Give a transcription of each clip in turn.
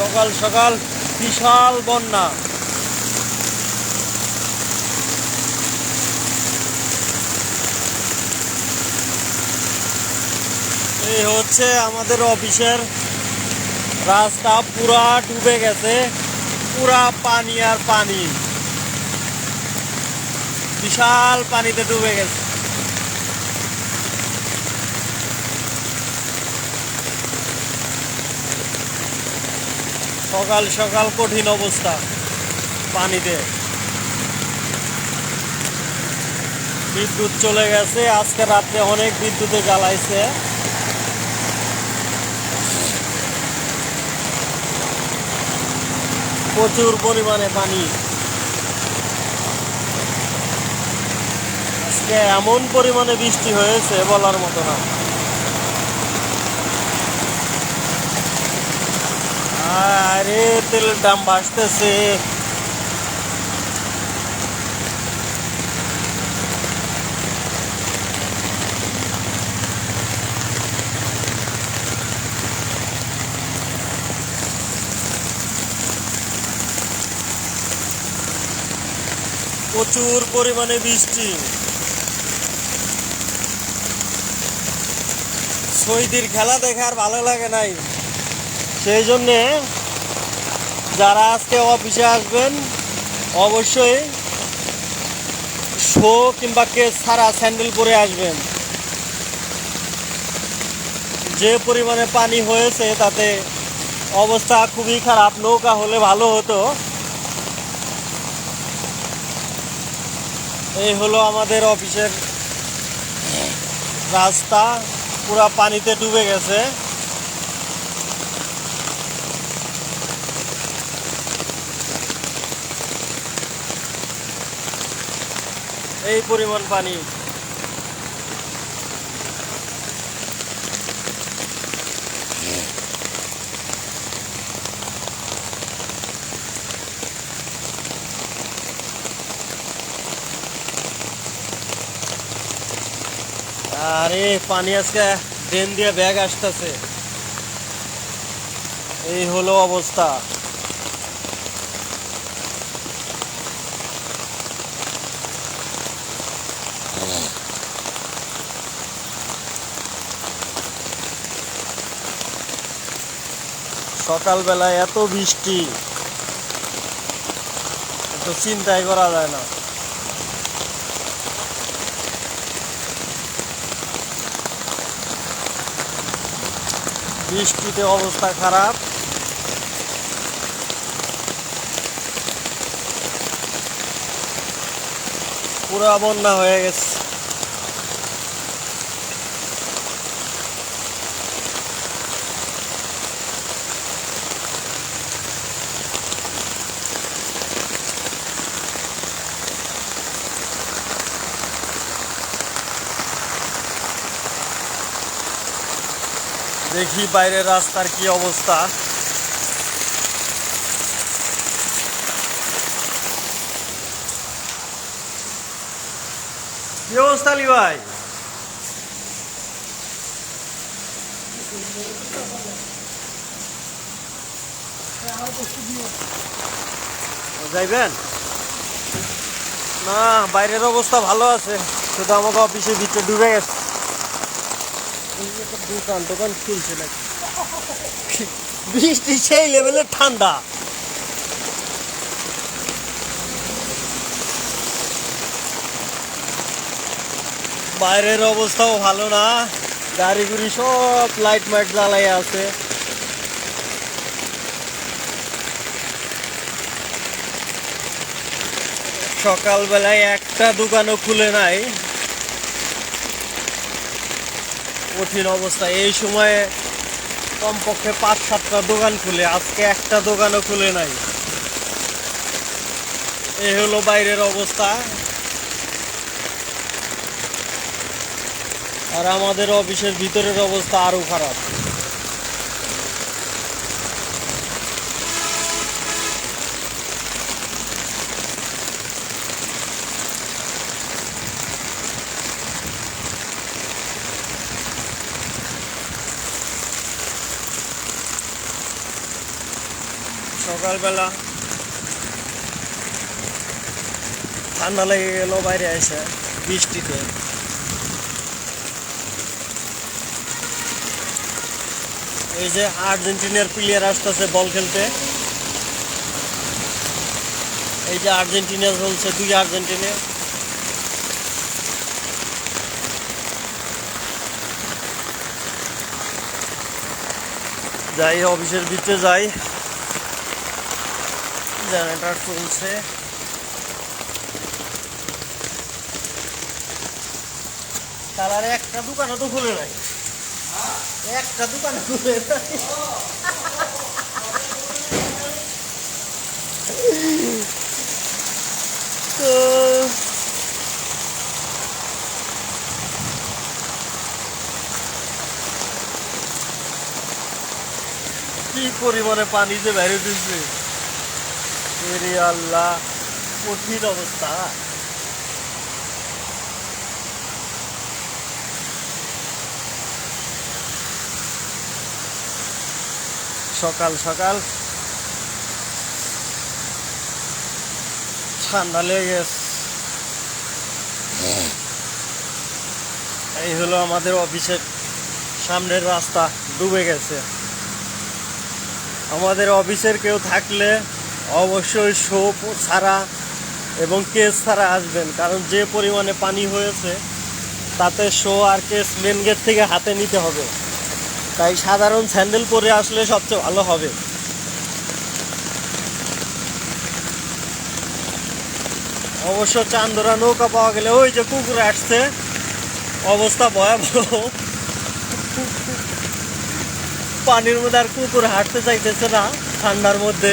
সকাল সকাল বিশাল বন্যা। এই হচ্ছে আমাদের অফিসের রাস্তা, পুরা ডুবে গেছে, পুরা পানি আর পানি, বিশাল পানিতে ডুবে গেছে। সকাল সকাল কঠিন অবস্থা পানিতে। বিদ্যুৎ চলে গেছে, আজকে রাত্রে অনেক বিদ্যুতে জ্বালাইছে। প্রচুর পরিমাণে পানি। আজকে এমন পরিমাণে বৃষ্টি হয়েছে বলার মতো না। আরে তেলের দাম বাড়তেছে। প্রচুর পরিমাণে বৃষ্টি। সৌদির খেলা দেখে আর ভালো লাগে নাই, সেই জন্যে যারা আজকে অফিসে আসবেন অবশ্যই শো কিংবা কেস ছাড়া স্যান্ডেল পরে আসবেন। যে পরিমাণে পানি হয়েছে তাতে অবস্থা খুবই খারাপ। নৌকা হলে ভালো হতো। এই হলো আমাদের অফিসের রাস্তা, পুরা পানিতে ডুবে গেছে। এই পরিমাণ পানি। আরে পানি আজকে ড্রেন দিয়ে ব্যাগ আসতেছে। এই হলো অবস্থা। সকালবেলায় এত বৃষ্টি, তো চিন্তাই করা যায় না। বৃষ্টিতে অবস্থা খারাপ। পুরা বন্যা হয়ে গেছে। দেখি বাইরের রাস্তার কি অবস্থা। কি অবস্থা লি ভাই? যাইবেন না? বাইরের অবস্থা ভালো আছে, শুধু আমাকে অফিসের ভিতরে ডুবে গেছে। দোকান টোকান খুলছে নাকি? বৃষ্টি সেই লেভেলের ঠান্ডা। বাইরের অবস্থাও ভালো না, গাড়ি গুড়ি সব লাইট মাইট জ্বালাই আছে। সকালবেলায় একটা দোকানও খুলে নাই। কঠিন অবস্থা। এই সময়ে কমপক্ষে 5-7টা দোকান খুলে, আজকে একটা দোকানও খুলে নাই। এই হলো বাইরের অবস্থা। আর আমাদের অফিসের ভিতরের অবস্থা আরো খারাপ। সকালবেলা ঠান্ডা লেগে গেল বাইরে এসে বৃষ্টিতে। এই যে আর্জেন্টিনার প্লেয়ার আসতেছে বল খেলতে। এই যে আর্জেন্টিনা চলছে, 2 আর্জেন্টিনা। যাই অফিসের ভিতরে যাই, জেনারেটর চলছে। কালারে একটা দোকানও তো খুলে নাই, একটা দোকান খুলে নাই। তো কি পরিমাণে পানি যে বাইরে দিচ্ছে, এরে আল্লাহ, কঠিন অবস্থা। সকাল সকাল ঠান্ডা লেগে গেছে। এই হলো আমাদের অফিসের সামনের রাস্তা, ডুবে গেছে। আমাদের অফিসের কেউ থাকলে অবশ্যই শো ছাড়া এবং কেস ছাড়া আসবেন, কারণ যে পরিমাণে পানি হয়েছে তাতে শো আর কেস মেন গেট থেকে হাতে নিতে হবে। তাই সাধারণ স্যান্ডেল পরে আসলে সবচেয়ে ভালো হবে। অবশ্য চান্দরা নৌকা পাওয়া গেলে, ওই যে কুকুর আসছে, অবস্থা ভয়াবহ। পানির মধ্যে আর কুকুর হাঁটতে চাইতেছে না ঠান্ডার মধ্যে,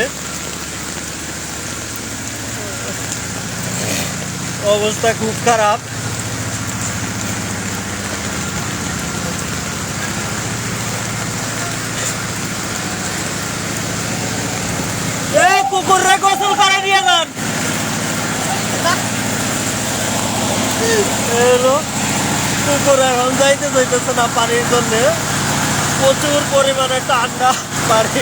অবস্থা খুব খারাপ। কুকুররে গোসল করে নিয়ে যান। কুকুর এখন যাইতেছে না পানির জন্য, প্রচুর পরিমাণে ঠান্ডা পানি।